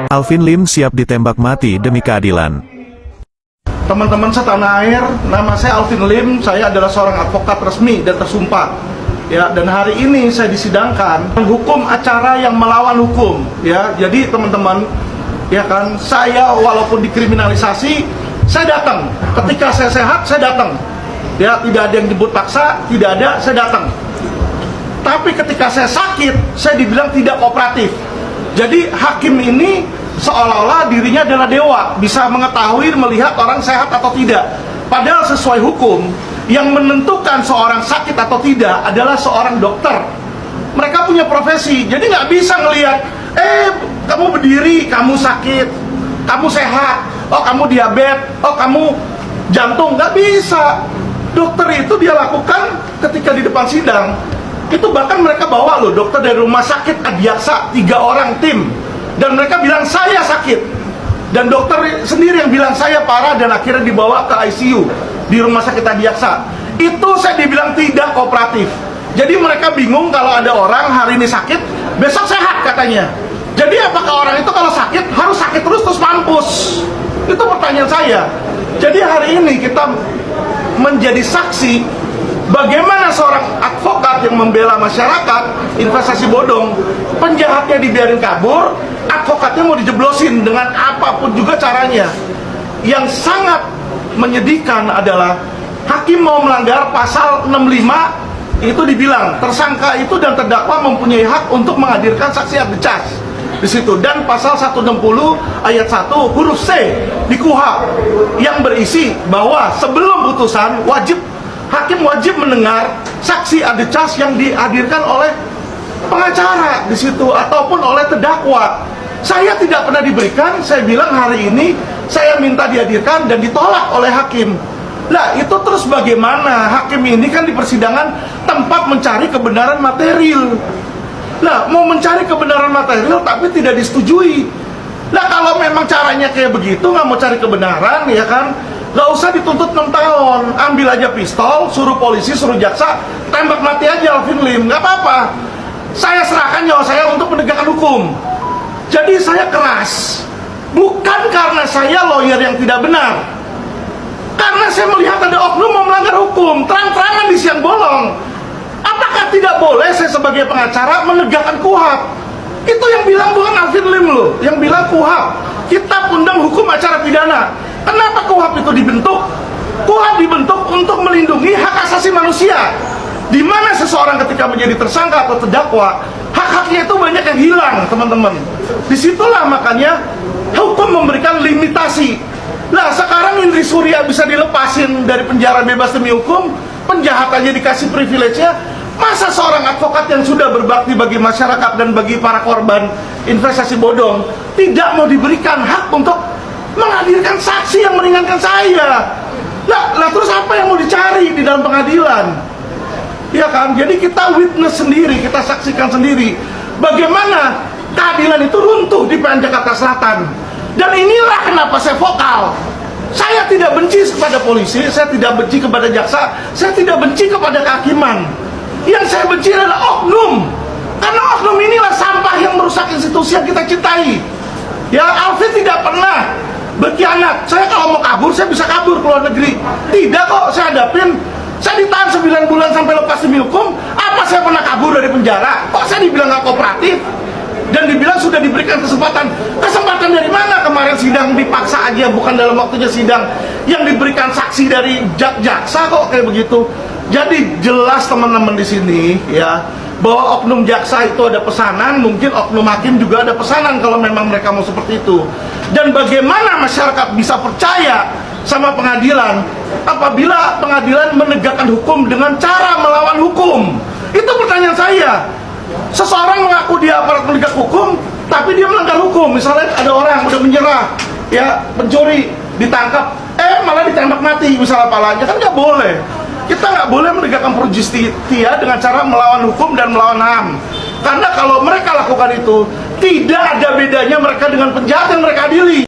Alvin Lim siap ditembak mati demi keadilan. Teman-teman setanah air, nama saya Alvin Lim, saya adalah seorang advokat resmi dan tersumpah. Ya, dan hari ini saya disidangkan hukum acara yang melawan hukum. Ya, jadi teman-teman, ya kan, saya walaupun dikriminalisasi, saya datang. Ketika saya sehat, saya datang. Ya, tidak ada yang jemput paksa, tidak ada, saya datang. Tapi ketika saya sakit, saya dibilang tidak kooperatif. Jadi hakim ini seolah-olah dirinya adalah dewa, bisa mengetahui, melihat orang sehat atau tidak. Padahal sesuai hukum, yang menentukan seorang sakit atau tidak adalah seorang dokter. Mereka punya profesi, jadi nggak bisa ngelihat, kamu berdiri, kamu sakit, kamu sehat, oh kamu diabetes, oh kamu jantung, nggak bisa. Dokter itu dia lakukan ketika di depan sidang. Itu bahkan mereka bawa loh dokter dari rumah sakit Adiaksa, 3 orang tim, dan mereka bilang saya sakit, dan dokter sendiri yang bilang saya parah, dan akhirnya dibawa ke ICU di rumah sakit Adiaksa. Itu saya dibilang tidak kooperatif. Jadi mereka bingung kalau ada orang hari ini sakit, besok sehat katanya. Jadi apakah orang itu kalau sakit harus sakit terus mampus? Itu pertanyaan saya. Jadi hari ini kita menjadi saksi bagaimana seorang advokat yang membela masyarakat investasi bodong, penjahatnya dibiarin kabur, advokatnya mau dijeblosin dengan apapun juga caranya. Yang sangat menyedihkan adalah hakim mau melanggar pasal 65, itu dibilang tersangka itu dan terdakwa mempunyai hak untuk menghadirkan saksi ardecas di situ, dan pasal 160 ayat 1 huruf C di KUHP yang berisi bahwa sebelum putusan hakim wajib mendengar saksi ardecas yang dihadirkan oleh pengacara di situ ataupun oleh terdakwa. Saya tidak pernah diberikan. Saya bilang hari ini saya minta dihadirkan dan ditolak oleh hakim. Nah, itu terus bagaimana? Hakim ini kan di persidangan tempat mencari kebenaran material. Nah, mau mencari kebenaran material tapi tidak disetujui. Nah, kalau memang caranya kayak begitu, nggak mau cari kebenaran, ya kan, nggak usah dituntut 6 tahun. Ambil aja pistol, suruh polisi, suruh jaksa, tembak mati aja Alvin Lim, nggak apa-apa. Saya serahkan nyawa saya untuk menegakkan hukum. Jadi saya keras, bukan karena saya lawyer yang tidak benar, karena saya melihat ada oknum mau melanggar hukum, terang-terangan di siang bolong. Apakah tidak boleh saya sebagai pengacara menegakkan KUHP? Itu yang bilang bukan Alvin Lim loh, yang bilang KUHP, Kitab Undang Hukum Acara Pidana. Kenapa KUHP itu dibentuk? KUHP dibentuk untuk melindungi hak asasi manusia, di mana seseorang ketika menjadi tersangka atau terdakwa, hak-haknya itu banyak yang hilang, teman-teman. Disitulah makanya hukum memberikan limitasi. Nah, sekarang Indri Surya bisa dilepasin dari penjara bebas demi hukum, penjahatannya dikasih privilege-nya. Masa seorang advokat yang sudah berbakti bagi masyarakat dan bagi para korban investasi bodong tidak mau diberikan hak untuk menghadirkan saksi yang meringankan saya? Lah terus apa yang mau dicari di dalam pengadilan? Ya kan, jadi kita witness sendiri, kita saksikan sendiri bagaimana keadilan itu runtuh di PN Jakarta Selatan. Dan inilah kenapa saya vokal. Saya tidak benci kepada polisi, saya tidak benci kepada jaksa, saya tidak benci kepada kehakiman. Yang saya benci adalah oknum. Karena oknum inilah sampah yang merusak institusi yang kita cintai. Ya, Alvin tidak pernah berkhianat. Saya kalau mau kabur, saya bisa kabur ke luar negeri. Tidak kok, saya hadapin. Saya ditahan 9 bulan sampai lepas demi hukum. Apa saya pernah kabur dari penjara? Kok saya dibilang nggak kooperatif? Dan dibilang sudah diberikan kesempatan. Kesempatan dari mana? Kemarin sidang dipaksa aja, bukan dalam waktunya sidang. Yang diberikan saksi dari jaksa kok kayak begitu. Jadi jelas teman-teman di sini ya, bahwa oknum jaksa itu ada pesanan, mungkin oknum hakim juga ada pesanan kalau memang mereka mau seperti itu. Dan bagaimana masyarakat bisa percaya sama pengadilan apabila pengadilan menegakkan hukum dengan cara melawan hukum? Itu pertanyaan saya. Seseorang mengaku dia aparat penegak hukum, tapi dia melanggar hukum. Misalnya ada orang udah menyerah, ya pencuri, ditangkap, malah ditembak mati misalnya palanya, kan nggak boleh. Kita nggak boleh menegakkan pro justia dengan cara melawan hukum dan melawan HAM. Karena kalau mereka lakukan itu, tidak ada bedanya mereka dengan penjahat yang mereka adili.